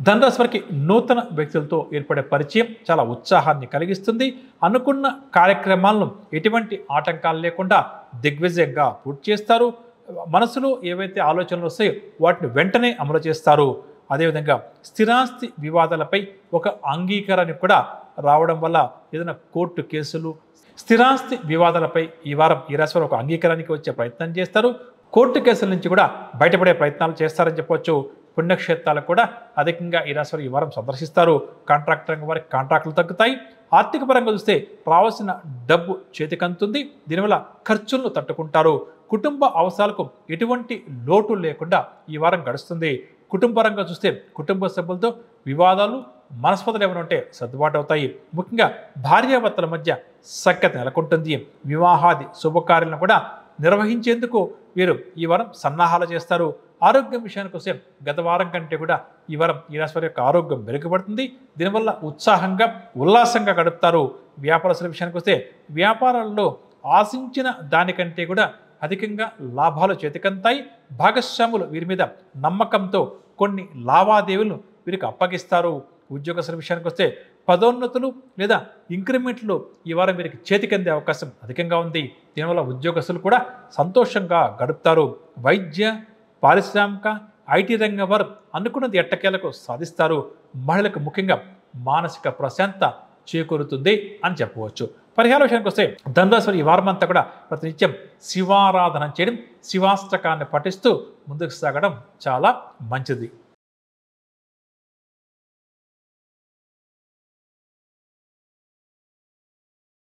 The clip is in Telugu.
ధనురాశి వారికి నూతన వ్యక్తులతో ఏర్పడే పరిచయం చాలా ఉత్సాహాన్ని కలిగిస్తుంది. అనుకున్న కార్యక్రమాలను ఎటువంటి ఆటంకాలు లేకుండా దిగ్విజయంగా పూర్తి చేస్తారు. మనసులో ఏవైతే ఆలోచనలు వస్తాయో వాటిని వెంటనే అమలు చేస్తారు. అదేవిధంగా స్థిరాస్తి వివాదాలపై ఒక అంగీకారానికి కూడా రావడం వల్ల ఏదైనా కోర్టు కేసులు, స్థిరాస్తి వివాదాలపై ఈ వారం ఈ రాశి వారు ఒక అంగీకారానికి వచ్చే ప్రయత్నం చేస్తారు. కోర్టు కేసుల నుంచి కూడా బయటపడే ప్రయత్నాలు చేస్తారని చెప్పవచ్చు. పుణ్యక్షేత్రాలకు కూడా అధికంగా ఈ రాశి వారు ఈ వారం సందర్శిస్తారు. కాంట్రాక్ట్ రంగం వారికి కాంట్రాక్టులు తగ్గుతాయి. ఆర్థిక పరంగా చూస్తే రావాల్సిన డబ్బు చేతికంతుంది. దీనివల్ల ఖర్చులను తట్టుకుంటారు. కుటుంబ అవసరాలకు ఎటువంటి లోటు లేకుండా ఈ వారం గడుస్తుంది. కుటుంబపరంగా చూస్తే కుటుంబ సభ్యులతో వివాదాలు, మనస్పర్ధలు ఏమైనా ఉంటే సర్దుబాటు అవుతాయి. ముఖ్యంగా భార్యాభర్తల మధ్య సఖ్యత నెలకొంటుంది. వివాహాది శుభకార్యాలను కూడా నిర్వహించేందుకు వీరు ఈ వారం సన్నాహాలు చేస్తారు. ఆరోగ్యం విషయానికి వస్తే గత వారం కంటే కూడా ఈ వారం ఈ రాశి వారి యొక్క ఆరోగ్యం మెరుగుపడుతుంది. దీనివల్ల ఉత్సాహంగా ఉల్లాసంగా గడుపుతారు. వ్యాపారస్తుల విషయానికి వస్తే వ్యాపారాల్లో ఆశించిన దానికంటే కూడా అధికంగా లాభాలు చేతికంతాయి. భాగస్వాములు వీరి మీద నమ్మకంతో కొన్ని లావాదేవీలను వీరికి అప్పగిస్తారు. ఉద్యోగస్తుల విషయానికి వస్తే పదోన్నతులు లేదా ఇంక్రిమెంట్లు ఈ వారం వీరికి చేతికందే అవకాశం అధికంగా ఉంది. దీనివల్ల ఉద్యోగస్తులు కూడా సంతోషంగా గడుపుతారు. వైద్య, పారిశ్రామిక, ఐటీ రంగం వారు అనుకున్నది ఎట్టకేలకు సాధిస్తారు. మహిళలకు ముఖ్యంగా మానసిక ప్రశాంతత చేకూరుతుంది అని చెప్పవచ్చు. పరిహార విషయానికి వస్తే ధనురాశి వారు ఈ వారం అంతా కూడా ప్రతినిత్యం శివారాధన చేయడం, శివాష్టకాన్ని పఠిస్తూ ముందుకు సాగడం చాలా మంచిది.